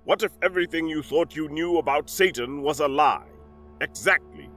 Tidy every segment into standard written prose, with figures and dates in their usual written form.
What if everything you thought you knew about Satan was a lie? Exactly.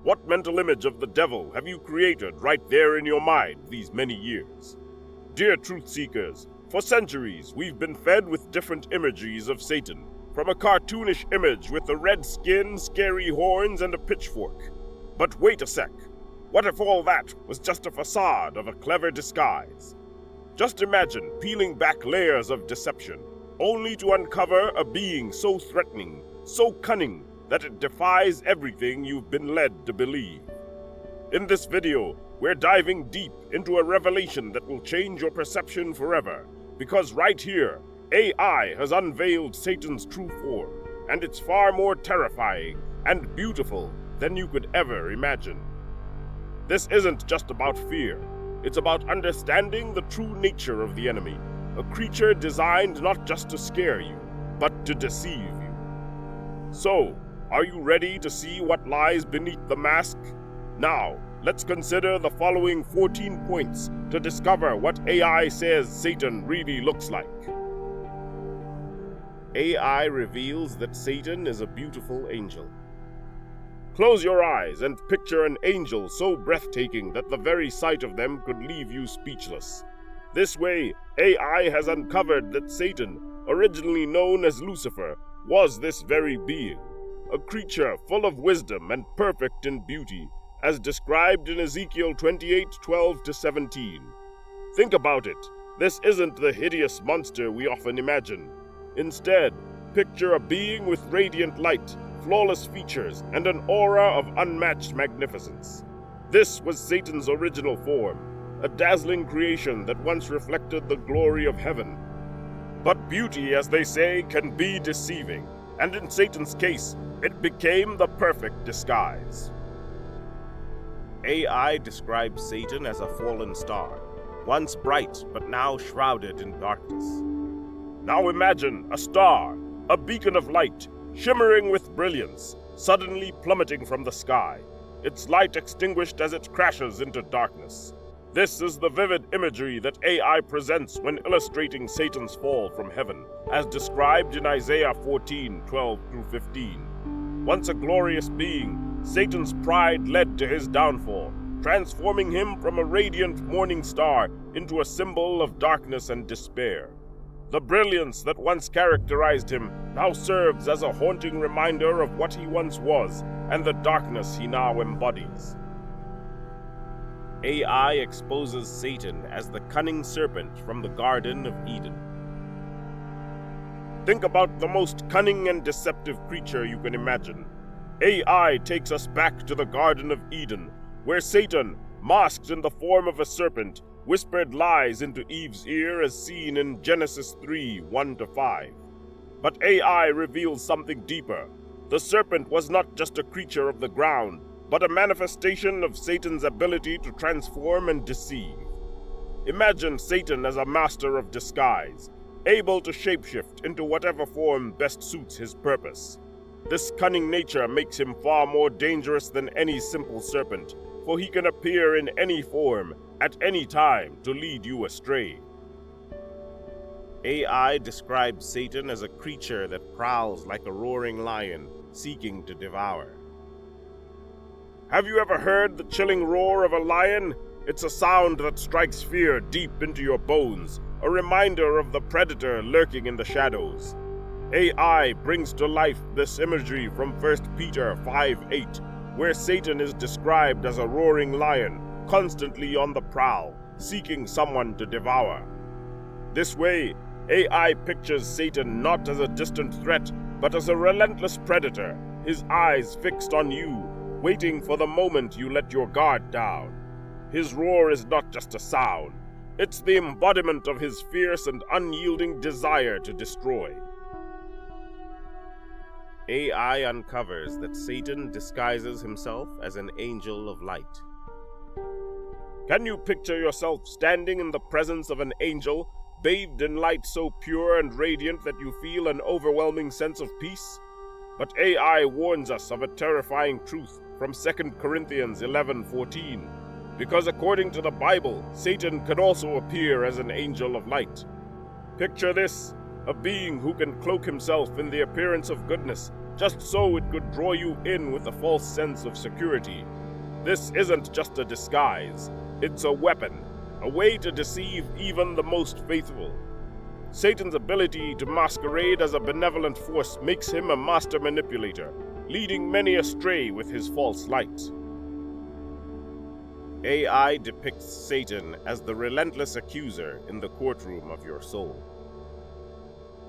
What mental image of the devil have you created right there in your mind these many years? Dear truth seekers, for centuries we've been fed with different imageries of Satan, from a cartoonish image with the red skin, scary horns, and a pitchfork. But wait a sec. What if all that was just a facade of a clever disguise? Just imagine peeling back layers of deception, only to uncover a being so threatening, so cunning, that it defies everything you've been led to believe. In this video, we're diving deep into a revelation that will change your perception forever, because right here, AI has unveiled Satan's true form, and it's far more terrifying and beautiful than you could ever imagine. This isn't just about fear, it's about understanding the true nature of the enemy, a creature designed not just to scare you, but to deceive you. So, are you ready to see what lies beneath the mask? Now, let's consider the following 14 points to discover what AI says Satan really looks like. AI reveals that Satan is a beautiful angel. Close your eyes and picture an angel so breathtaking that the very sight of them could leave you speechless. This way, AI has uncovered that Satan, originally known as Lucifer, was this very being, a creature full of wisdom and perfect in beauty, as described in Ezekiel 28:12-17. Think about it. This isn't the hideous monster we often imagine. Instead, picture a being with radiant light, flawless features, and an aura of unmatched magnificence. This was Satan's original form, a dazzling creation that once reflected the glory of heaven. But beauty, as they say, can be deceiving, and in Satan's case, it became the perfect disguise. AI describes Satan as a fallen star, once bright but now shrouded in darkness. Now imagine a star, a beacon of light, shimmering with brilliance, suddenly plummeting from the sky, its light extinguished as it crashes into darkness. This is the vivid imagery that AI presents when illustrating Satan's fall from heaven, as described in Isaiah 14:12-15. Once a glorious being, Satan's pride led to his downfall, transforming him from a radiant morning star into a symbol of darkness and despair. The brilliance that once characterized him now serves as a haunting reminder of what he once was and the darkness he now embodies. AI exposes Satan as the cunning serpent from the Garden of Eden. Think about the most cunning and deceptive creature you can imagine. AI takes us back to the Garden of Eden, where Satan, masked in the form of a serpent, whispered lies into Eve's ear as seen in Genesis 3:1-5. But AI reveals something deeper. The serpent was not just a creature of the ground, but a manifestation of Satan's ability to transform and deceive. Imagine Satan as a master of disguise, able to shapeshift into whatever form best suits his purpose. This cunning nature makes him far more dangerous than any simple serpent, for he can appear in any form, at any time, to lead you astray. AI describes Satan as a creature that prowls like a roaring lion, seeking to devour. Have you ever heard the chilling roar of a lion? It's a sound that strikes fear deep into your bones, a reminder of the predator lurking in the shadows. AI brings to life this imagery from 1 Peter 5:8, where Satan is described as a roaring lion, constantly on the prowl, seeking someone to devour. This way, AI pictures Satan not as a distant threat, but as a relentless predator, his eyes fixed on you, waiting for the moment you let your guard down. His roar is not just a sound, it's the embodiment of his fierce and unyielding desire to destroy. AI uncovers that Satan disguises himself as an angel of light. Can you picture yourself standing in the presence of an angel, bathed in light so pure and radiant that you feel an overwhelming sense of peace? But AI warns us of a terrifying truth from 2 Corinthians 11:14, because according to the Bible, Satan can also appear as an angel of light. Picture this: a being who can cloak himself in the appearance of goodness, just so it could draw you in with a false sense of security. This isn't just a disguise, it's a weapon, a way to deceive even the most faithful. Satan's ability to masquerade as a benevolent force makes him a master manipulator, leading many astray with his false light. AI depicts Satan as the relentless accuser in the courtroom of your soul.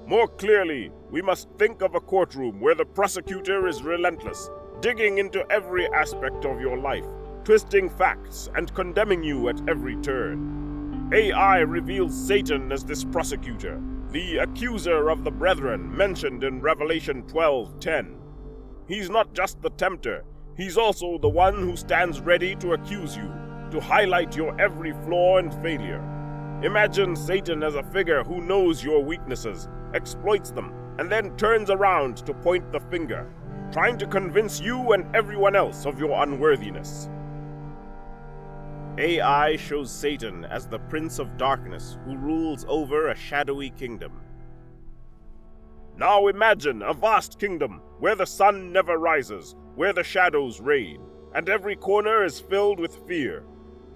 More clearly, we must think of a courtroom where the prosecutor is relentless, digging into every aspect of your life, twisting facts and condemning you at every turn. AI reveals Satan as this prosecutor, the accuser of the brethren mentioned in Revelation 12:10. He's not just the tempter, he's also the one who stands ready to accuse you, to highlight your every flaw and failure. Imagine Satan as a figure who knows your weaknesses, exploits them, and then turns around to point the finger, trying to convince you and everyone else of your unworthiness. AI shows Satan as the Prince of Darkness who rules over a shadowy kingdom. Now imagine a vast kingdom where the sun never rises, where the shadows reign, and every corner is filled with fear.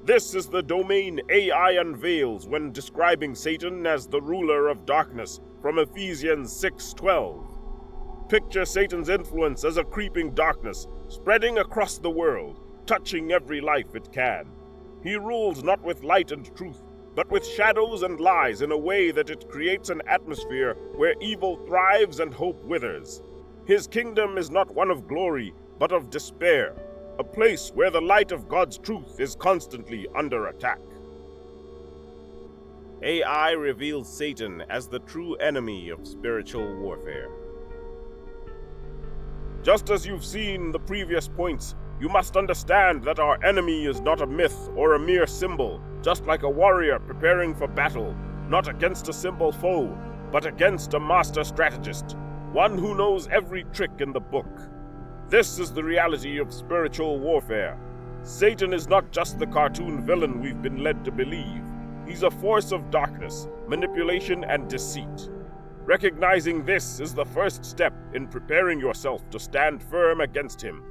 This is the domain AI unveils when describing Satan as the ruler of darkness from Ephesians 6:12. Picture Satan's influence as a creeping darkness, spreading across the world, touching every life it can. He rules not with light and truth, but with shadows and lies in a way that it creates an atmosphere where evil thrives and hope withers. His kingdom is not one of glory, but of despair, a place where the light of God's truth is constantly under attack. AI reveals Satan as the true enemy of spiritual warfare. Just as you've seen the previous points, you must understand that our enemy is not a myth or a mere symbol, just like a warrior preparing for battle, not against a simple foe, but against a master strategist, one who knows every trick in the book. This is the reality of spiritual warfare. Satan is not just the cartoon villain we've been led to believe. He's a force of darkness, manipulation, and deceit. Recognizing this is the first step in preparing yourself to stand firm against him.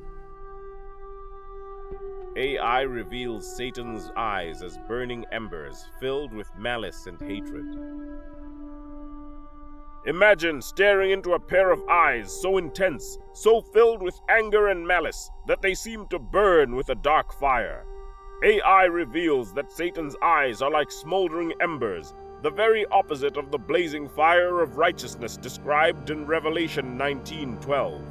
AI reveals Satan's eyes as burning embers filled with malice and hatred. Imagine staring into a pair of eyes so intense, so filled with anger and malice, that they seem to burn with a dark fire. AI reveals that Satan's eyes are like smoldering embers, the very opposite of the blazing fire of righteousness described in Revelation 19:12.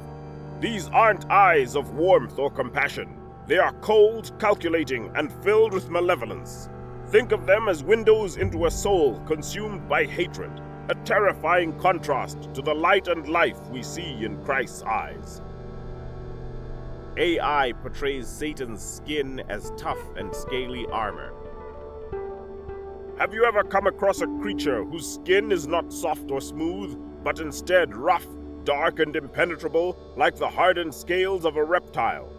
These aren't eyes of warmth or compassion. They are cold, calculating, and filled with malevolence. Think of them as windows into a soul consumed by hatred, a terrifying contrast to the light and life we see in Christ's eyes. AI portrays Satan's skin as tough and scaly armor. Have you ever come across a creature whose skin is not soft or smooth, but instead rough, dark, and impenetrable, like the hardened scales of a reptile?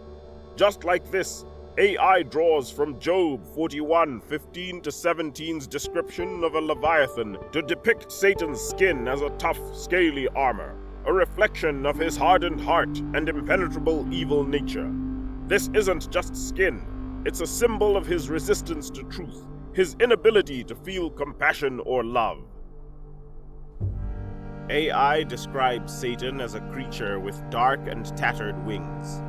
Just like this, AI draws from Job 41:15-17's description of a leviathan to depict Satan's skin as a tough, scaly armor, a reflection of his hardened heart and impenetrable evil nature. This isn't just skin, it's a symbol of his resistance to truth, his inability to feel compassion or love. AI describes Satan as a creature with dark and tattered wings.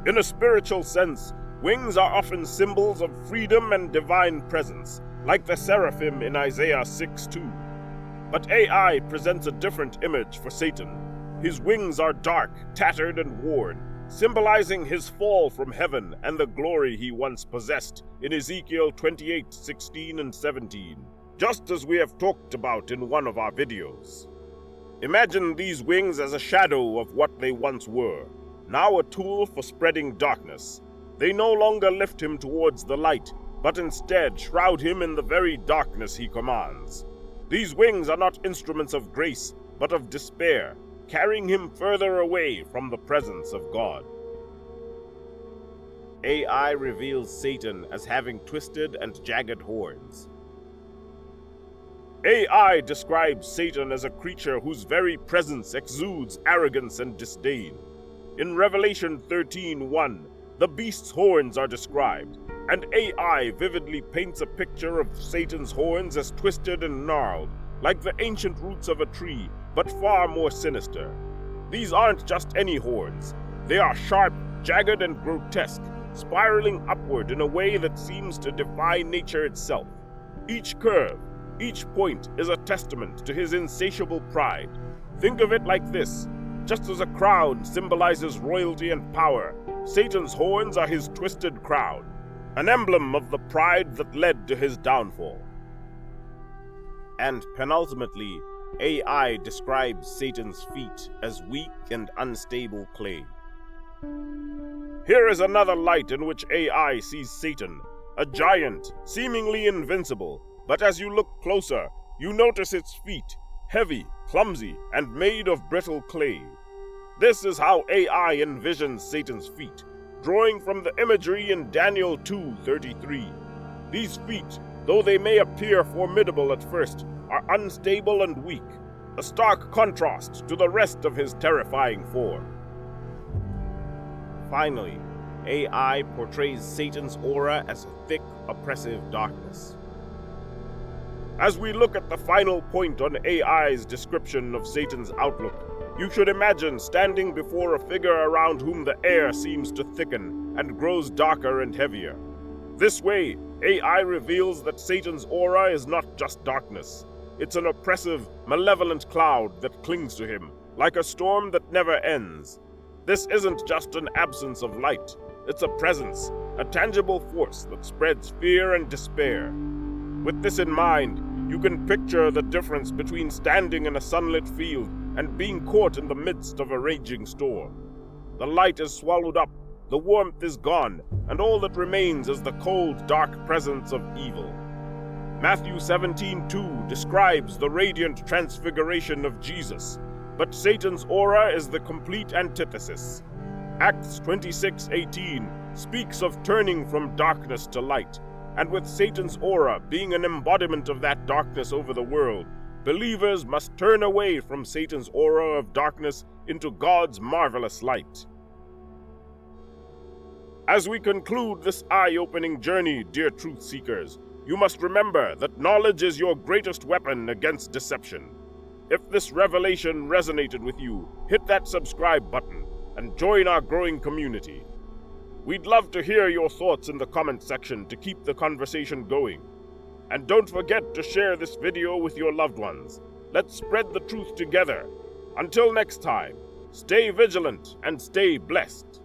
In a spiritual sense, wings are often symbols of freedom and divine presence, like the seraphim in Isaiah 6:2. But AI presents a different image for Satan. His wings are dark, tattered, and worn, symbolizing his fall from heaven and the glory he once possessed in Ezekiel 28:16 and 17, just as we have talked about in one of our videos. Imagine these wings as a shadow of what they once were, now a tool for spreading darkness. They no longer lift him towards the light, but instead shroud him in the very darkness he commands. These wings are not instruments of grace, but of despair, carrying him further away from the presence of God. AI reveals Satan as having twisted and jagged horns. AI describes Satan as a creature whose very presence exudes arrogance and disdain. In Revelation 13:1, the beast's horns are described, and AI vividly paints a picture of Satan's horns as twisted and gnarled, like the ancient roots of a tree, but far more sinister. These aren't just any horns. They are sharp, jagged, and grotesque, spiraling upward in a way that seems to defy nature itself. Each curve, each point is a testament to his insatiable pride. Think of it like this. Just as a crown symbolizes royalty and power, Satan's horns are his twisted crown, an emblem of the pride that led to his downfall. And penultimately, AI describes Satan's feet as weak and unstable clay. Here is another light in which AI sees Satan, a giant, seemingly invincible, but as you look closer, you notice its feet, heavy, clumsy, and made of brittle clay. This is how AI envisions Satan's feet, drawing from the imagery in Daniel 2:33. These feet, though they may appear formidable at first, are unstable and weak, a stark contrast to the rest of his terrifying form. Finally, AI portrays Satan's aura as thick, oppressive darkness. As we look at the final point on AI's description of Satan's outlook, you should imagine standing before a figure around whom the air seems to thicken and grows darker and heavier. This way, AI reveals that Satan's aura is not just darkness. It's an oppressive, malevolent cloud that clings to him, like a storm that never ends. This isn't just an absence of light. It's a presence, a tangible force that spreads fear and despair. With this in mind, you can picture the difference between standing in a sunlit field and being caught in the midst of a raging storm. The light is swallowed up, the warmth is gone, and all that remains is the cold, dark presence of evil. Matthew 17:2 describes the radiant transfiguration of Jesus, but Satan's aura is the complete antithesis. Acts 26:18 speaks of turning from darkness to light, and with Satan's aura being an embodiment of that darkness over the world, believers must turn away from Satan's aura of darkness into God's marvelous light. As we conclude this eye-opening journey, dear truth seekers, you must remember that knowledge is your greatest weapon against deception. If this revelation resonated with you, hit that subscribe button and join our growing community. We'd love to hear your thoughts in the comment section to keep the conversation going. And don't forget to share this video with your loved ones. Let's spread the truth together. Until next time, stay vigilant and stay blessed.